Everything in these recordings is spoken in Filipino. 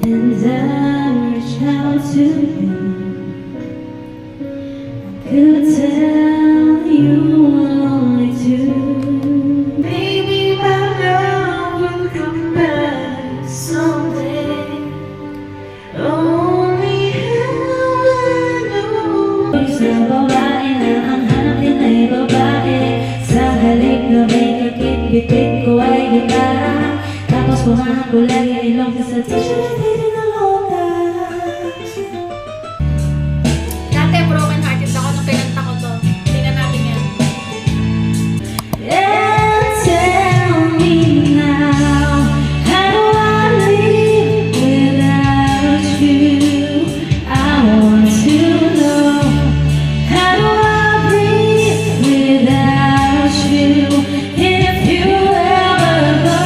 And I reach out to you. I could tell you only to. Maybe my love will come back someday. Only heaven knows. Isang babae na ang hanapin ay babae. Sa halik na may kakit-bitit ko ay gitara. Tapos kumahan ko lagi ay long sa t-shirt at hindi na lotas. Dati broken hearted ako nung pinanta ko to. Tingnan natin yan. And tell me now, how do I live without you? I want to know, how do I breathe without you? If you ever go.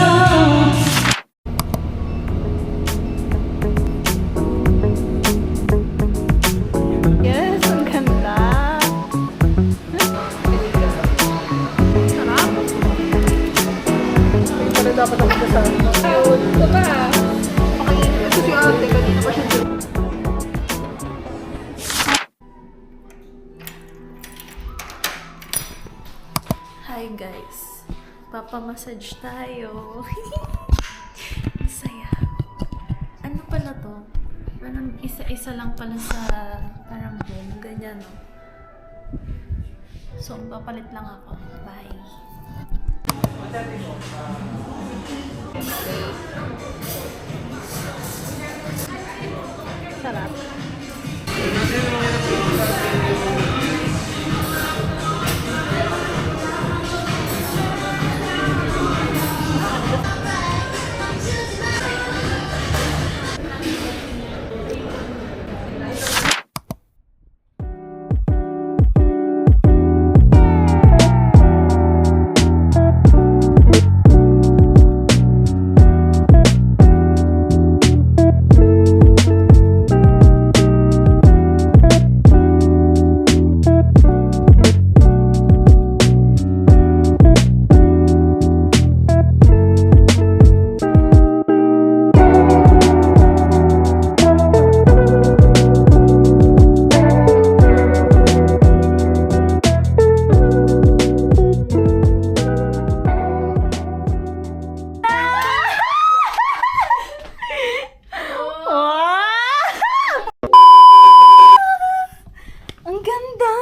Yes, ang ganda. Sarap. Pero dapat ako kasama. Ayun, ito pa. Pakainin ko si ate. Kanina pa siya dito. Hi guys. Papamassage tayo. Saya. Ano pala to? Parang isa-isa lang pala sa parang boom. Ganyan, no? So, papalit lang ako. Bye. Sarap. Ang ganda!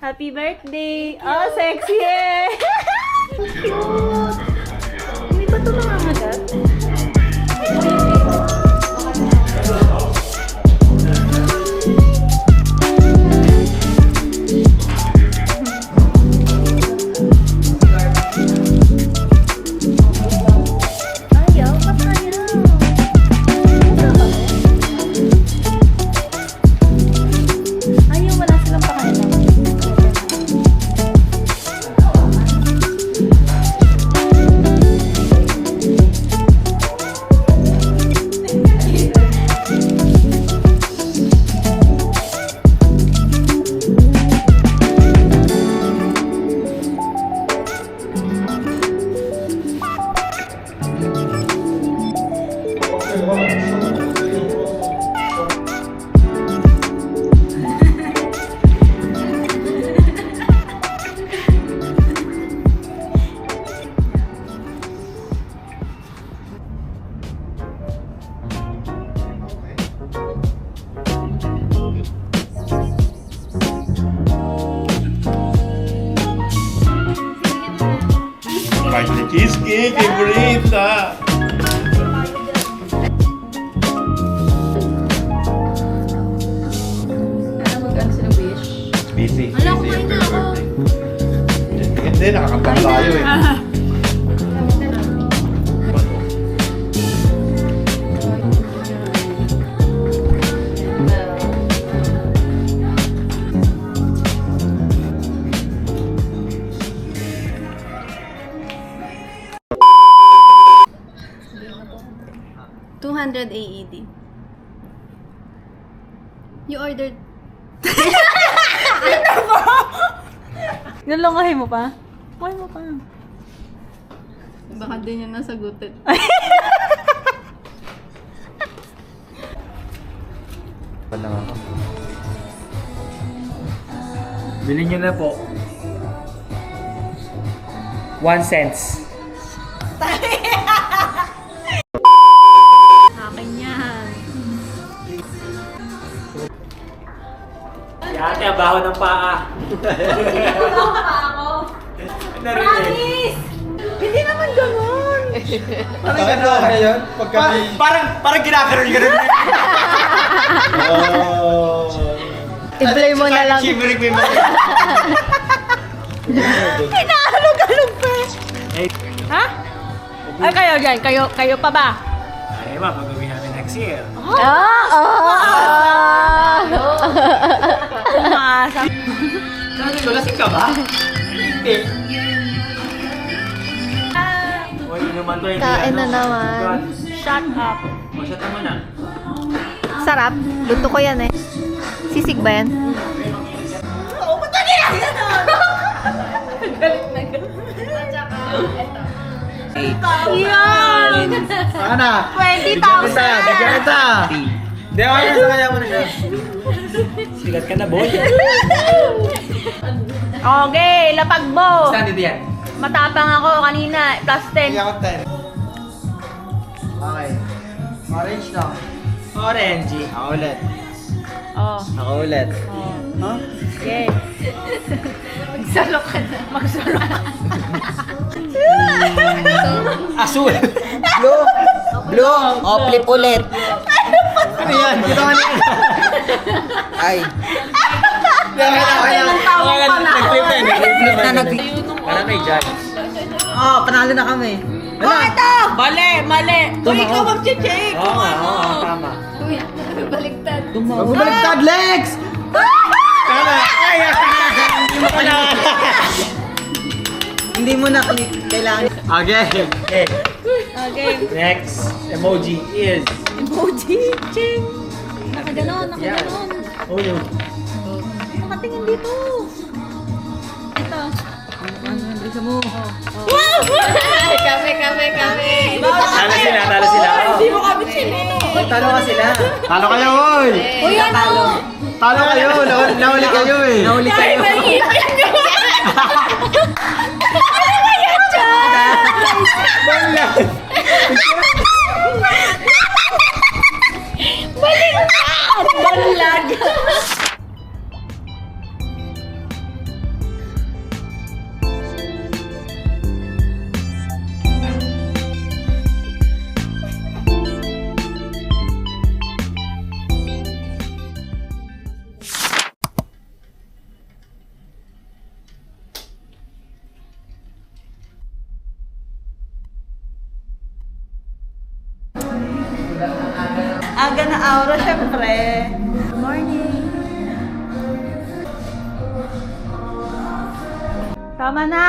Happy birthday! Oh, sexy eh! Cute! Hindi ba ito nangangagat? Ayaw, ba't ayaw? Ayaw, wala silang pakailan. Cheesecake, favorita! Ano mag-ano sila wish? Busy. Wala, kumain na ako. Hindi, nakakanta tayo eh. $200 AED. You ordered... Nalungahin mo pa? Kumain mo pa. Baka din yun nasagutin. lang ako. Bilhin nyo na po. 1 cents. Akin yan. Ate, ang baho ng paa. Tulong pa ako. Narinig. Hindi naman ganun. Parang gano'n na yun? Pagka may... Parang ginaganon. Oh. I-play mo na lang. Shivering mo yung mga... Hinaalog-alog pa. Eh, Ha? Ay, kayo dyan. Kayo pa ba? ay ma, magawin namin next year. Umaasa. Sabi ko, lasing ka ba? Hindi. Uy, inuman to, hindi Kain na ano. naman. Shut up. O, shut mo na. Sarap. Luto ko yan eh. Sisig ba yan? Oo, ba't na ginaganon? Galit na galit. Yan! Saka na. 20,000! Bigyan kita. Hindi, okay na sa kanya mo na siya. Sigat ka na, boy. Okay, lapag mo! Saan dito yan? Matapang ako kanina, plus 10. ako 10. Okay. Orange na. Orange. Ako ulit. Oh, Ako ulit. oh. Huh? Okay. Magsalo ka na. Magsalo ka. Asul. Blue. Blue. O, flip ulit. Ano yan? Kita ka niya. Ay. Ilang taon pa na. Nag-flip na. Nag-flip na. Nag-flip. Para may judge. Oh, panalo na kami. Ito! Mali, mali. Uy, ikaw mag-check. Oo nga, oo, tama. Magbabaliktad, Lex! Tama. Ay, hindi mo kailangan. Hindi mo na kailangan. Okay. Okay. Okay. Next emoji is... Emoji. Ching. Nakaganon, nakaganon. Oh, no. Nakatingin dito. Ito. Kami. Talo sila, talo sila. Hindi mo kami sinino. Talo ka sila. Talo kayo, oy! Uy, ano? Talo kayo! Nahuli kayo eh! Nahuli Ay, kayo. mahihipin ko. Ano ba yan dyan? Baliktad! Balag! Aga na aura, syempre. Good morning. Tama na.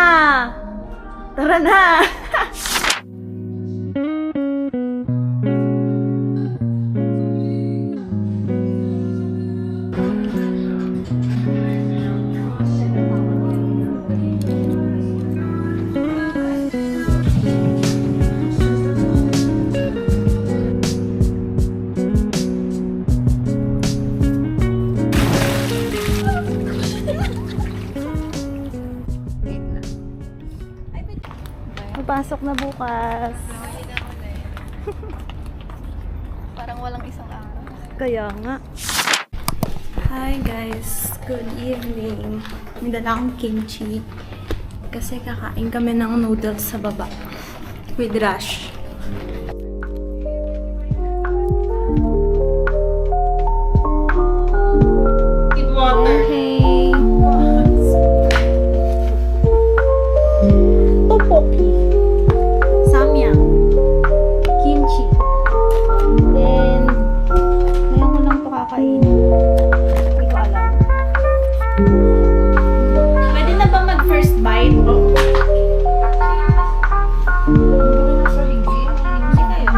Tara na. Papasok na bukas. Parang walang isang araw. Kaya nga. Hi guys, good evening. May dala akong kimchi. Kasi kakain kami ng noodles sa baba. With Rush. Okay. Tteokbokki. Samyang. Kimchi. Then, ngayon ko lang ito kakainin. Hindi ko alam. Pwede na ba mag-first bite? Hindi kayo.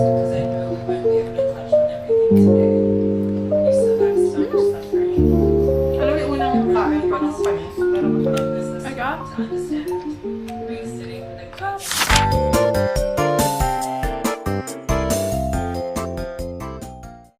Because I know when we have to touch on everything today.